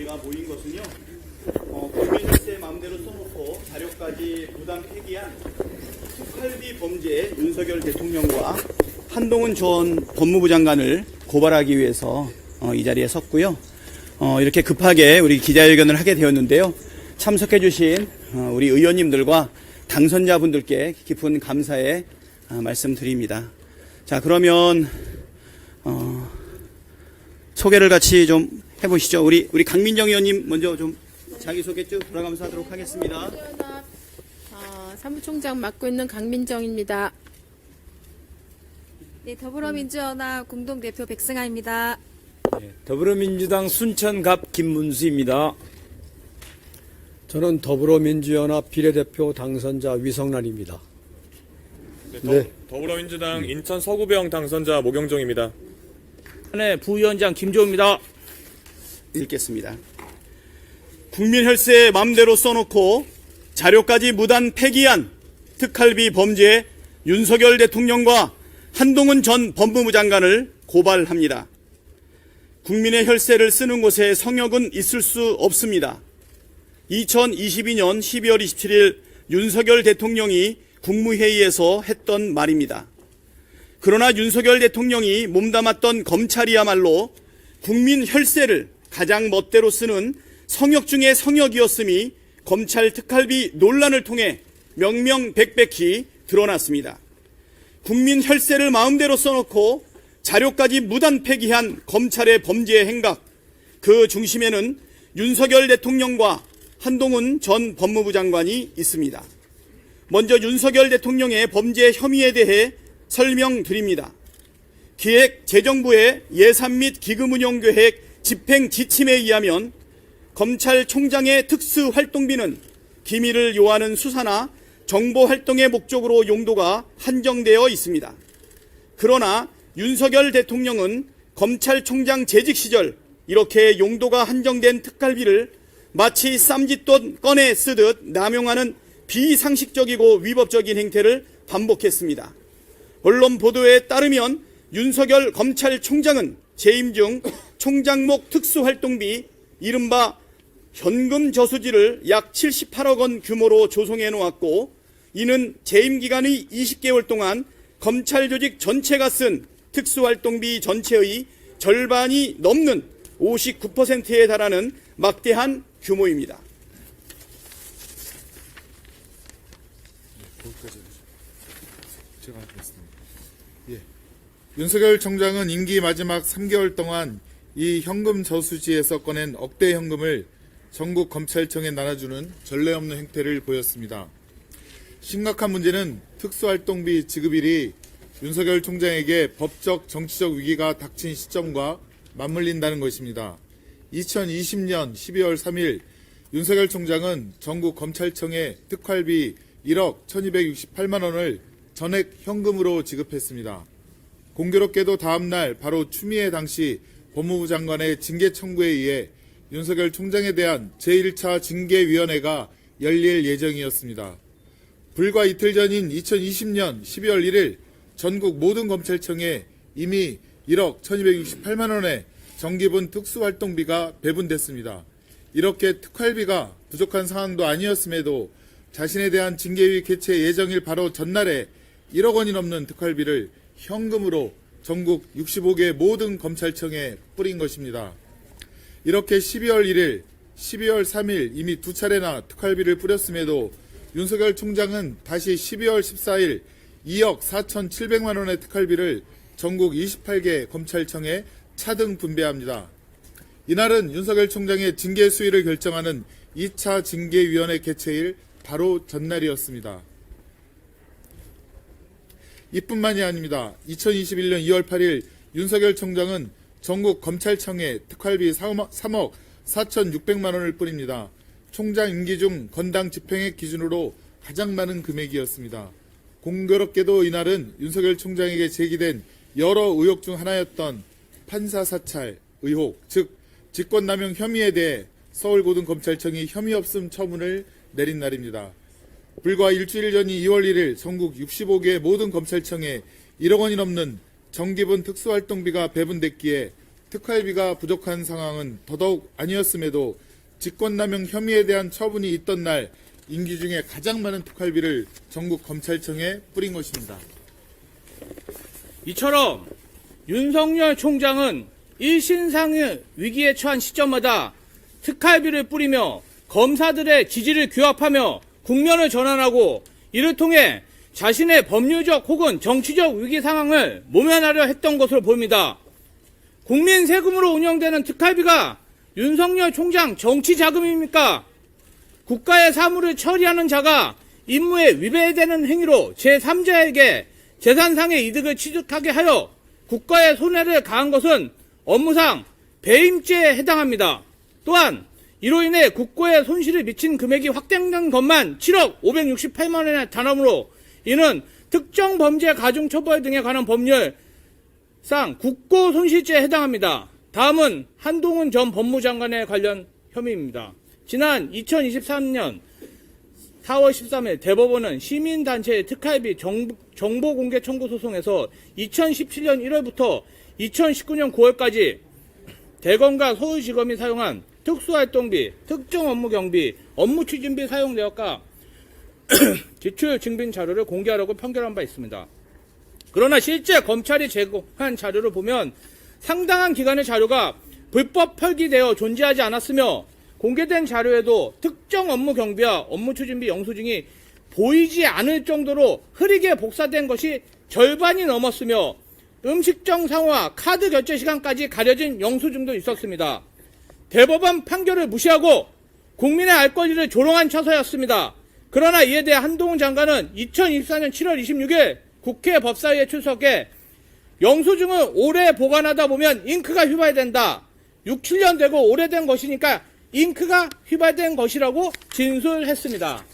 우리가 모인 것은요, 국민혈세 마음대로 써놓고 자료까지 무단 폐기한 특활비 범죄 윤석열 대통령과 한동훈 전 법무부 장관을 고발하기 위해서 이 자리에 섰고요. 이렇게 급하게 우리 기자회견을 하게 되었는데요. 참석해 주신 우리 의원님들과 당선자분들께 깊은 감사의 말씀드립니다. 자, 그러면 소개를 같이 좀 해보시죠. 우리 강민정 의원님 먼저 좀 자기소개 쭉 돌아가면서 하도록 하겠습니다. 사무총장 맡고 있는 강민정입니다. 네, 더불어민주연합 공동대표 백승아입니다. 네, 더불어민주당 순천갑 김문수입니다. 저는 더불어민주연합 비례대표 당선자 위성란입니다. 네, 더불어민주당 인천 서구병 당선자 모경정입니다. 네, 부위원장 김조입니다. 읽겠습니다. 국민혈세 맘대로 써놓고 자료까지 무단 폐기한 특활비 범죄 윤석열 대통령과 한동훈 전 법무부 장관을 고발합니다. 국민의 혈세를 쓰는 곳에 성역은 있을 수 없습니다. 2022년 12월 27일 윤석열 대통령이 국무회의에서 했던 말입니다. 그러나 윤석열 대통령이 몸담았던 검찰이야말로 국민 혈세를 가장 멋대로 쓰는 성역 중의 성역이었음이 검찰 특활비 논란을 통해 명명백백히 드러났습니다. 국민 혈세를 마음대로 써놓고 자료까지 무단 폐기한 검찰의 범죄 행각, 그 중심에는 윤석열 대통령과 한동훈 전 법무부 장관이 있습니다. 먼저 윤석열 대통령의 범죄 혐의에 대해 설명드립니다. 기획재정부의 예산 및 기금운용계획 집행 지침에 의하면 검찰총장의 특수활동비는 기밀을 요하는 수사나 정보활동의 목적으로 용도가 한정되어 있습니다. 그러나 윤석열 대통령은 검찰총장 재직 시절 이렇게 용도가 한정된 특활비를 마치 쌈짓돈 꺼내 쓰듯 남용하는 비상식적이고 위법적인 행태를 반복했습니다. 언론 보도에 따르면 윤석열 검찰총장은 재임 중 총장목 특수활동비 이른바 현금 저수지를 약 78억 원 규모로 조성해 놓았고, 이는 재임 기간의 20개월 동안 검찰 조직 전체가 쓴 특수활동비 전체의 절반이 넘는 59%에 달하는 막대한 규모입니다. 제가 하겠습니다. 윤석열 총장은 임기 마지막 3개월 동안 이 현금 저수지에서 꺼낸 억대 현금을 전국 검찰청에 나눠주는 전례 없는 행태를 보였습니다. 심각한 문제는 특수활동비 지급일이 윤석열 총장에게 법적 정치적 위기가 닥친 시점과 맞물린다는 것입니다. 2020년 12월 3일 윤석열 총장은 전국 검찰청에 특활비 1억 1268만 원을 전액 현금으로 지급했습니다. 공교롭게도 다음날 바로 추미애 당시 법무부 장관의 징계 청구에 의해 윤석열 총장에 대한 제1차 징계위원회가 열릴 예정이었습니다. 불과 이틀 전인 2020년 12월 1일 전국 모든 검찰청에 이미 1억 1268만 원의 정기분 특수활동비가 배분됐습니다. 이렇게 특활비가 부족한 상황도 아니었음에도 자신에 대한 징계위 개최 예정일 바로 전날에 1억 원이 넘는 특활비를 현금으로 전국 65개 모든 검찰청에 뿌린 것입니다. 이렇게 12월 1일, 12월 3일 이미 두 차례나 특활비를 뿌렸음에도 윤석열 총장은 다시 12월 14일 2억 4,700만 원의 특활비를 전국 28개 검찰청에 차등 분배합니다. 이날은 윤석열 총장의 징계 수위를 결정하는 2차 징계위원회 개최일 바로 전날이었습니다. 이뿐만이 아닙니다. 2021년 2월 8일 윤석열 총장은 전국 검찰청에 특활비 3억 4,600만 원을 뿌립니다. 총장 임기 중 건당 집행액 기준으로 가장 많은 금액이었습니다. 공교롭게도 이날은 윤석열 총장에게 제기된 여러 의혹 중 하나였던 판사 사찰 의혹, 즉 직권남용 혐의에 대해 서울고등검찰청이 혐의 없음 처분을 내린 날입니다. 불과 일주일 전인 2월 1일 전국 65개 모든 검찰청에 1억 원이 넘는 정기분 특수활동비가 배분됐기에 특활비가 부족한 상황은 더더욱 아니었음에도 직권남용 혐의에 대한 처분이 있던 날 임기 중에 가장 많은 특활비를 전국 검찰청에 뿌린 것입니다. 이처럼 윤석열 총장은 일신상의 위기에 처한 시점마다 특활비를 뿌리며 검사들의 지지를 규합하며 국면을 전환하고 이를 통해 자신의 법률적 혹은 정치적 위기 상황을 모면하려 했던 것으로 보입니다. 국민 세금으로 운영되는 특활비가 윤석열 총장 정치 자금입니까? 국가의 사무를 처리하는 자가 임무에 위배되는 행위로 제3자에게 재산상의 이득을 취득하게 하여 국가의 손해를 가한 것은 업무상 배임죄에 해당합니다. 또한 이로 인해 국고에 손실을 미친 금액이 확정된 것만 7억 568만 원에 달하므로 이는 특정 범죄 가중처벌 등에 관한 법률상 국고 손실죄에 해당합니다. 다음은 한동훈 전 법무장관에 관련 혐의입니다. 지난 2023년 4월 13일 대법원은 시민단체의 특활비 정보공개 청구 소송에서 2017년 1월부터 2019년 9월까지 대검과 서울지검이 사용한 특수활동비, 특정 업무 경비, 업무 추진비 사용 내역과 지출 증빙 자료를 공개하라고 판결한 바 있습니다. 그러나 실제 검찰이 제공한 자료를 보면 상당한 기간의 자료가 불법 폐기되어 존재하지 않았으며 공개된 자료에도 특정 업무 경비와 업무 추진비 영수증이 보이지 않을 정도로 흐리게 복사된 것이 절반이 넘었으며 음식점 상호와 카드 결제 시간까지 가려진 영수증도 있었습니다. 대법원 판결을 무시하고 국민의 알 권리를 조롱한 처사였습니다. 그러나 이에 대해 한동훈 장관은 2024년 7월 26일 국회 법사위에 출석해 영수증을 오래 보관하다 보면 잉크가 휘발된다. 6, 7년 되고 오래된 것이니까 잉크가 휘발된 것이라고 진술했습니다.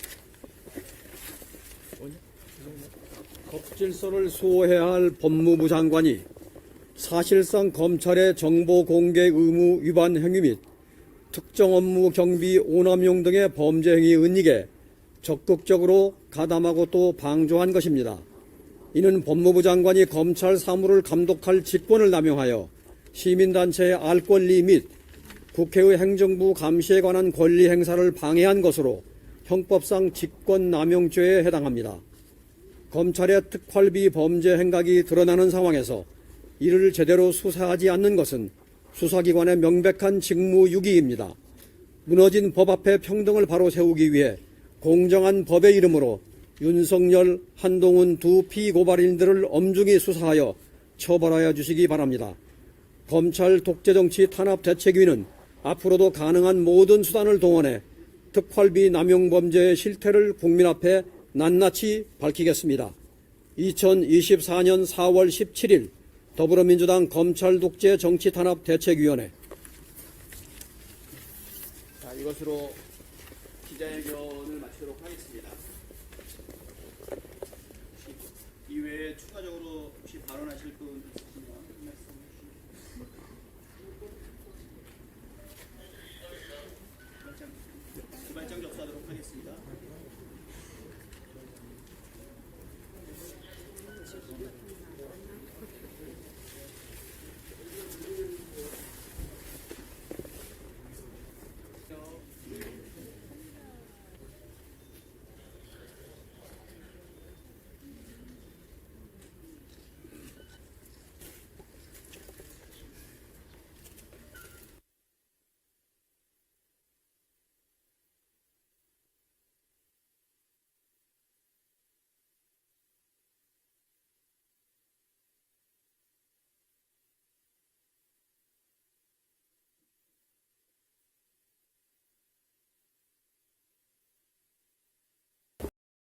법질서를 수호해야 할 법무부 장관이 사실상 검찰의 정보 공개 의무 위반 행위 및 특정 업무 경비 오남용 등의 범죄 행위 은닉에 적극적으로 가담하고 또 방조한 것입니다. 이는 법무부 장관이 검찰 사무를 감독할 직권을 남용하여 시민단체의 알 권리 및 국회의 행정부 감시에 관한 권리 행사를 방해한 것으로 형법상 직권남용죄에 해당합니다. 검찰의 특활비 범죄 행각이 드러나는 상황에서 이를 제대로 수사하지 않는 것은 수사기관의 명백한 직무유기입니다. 무너진 법 앞에 평등을 바로 세우기 위해 공정한 법의 이름으로 윤석열, 한동훈 두 피고발인들을 엄중히 수사하여 처벌하여 주시기 바랍니다. 검찰 독재정치 탄압대책위는 앞으로도 가능한 모든 수단을 동원해 특활비 남용 범죄의 실태를 국민 앞에 낱낱이 밝히겠습니다. 2024년 4월 17일 더불어민주당 검찰 독재 정치 탄압 대책위원회. 자, 이것으로 기자회견을 마치도록 하겠습니다. 이외에 추가적으로 혹시 발언하실 분 있으세요?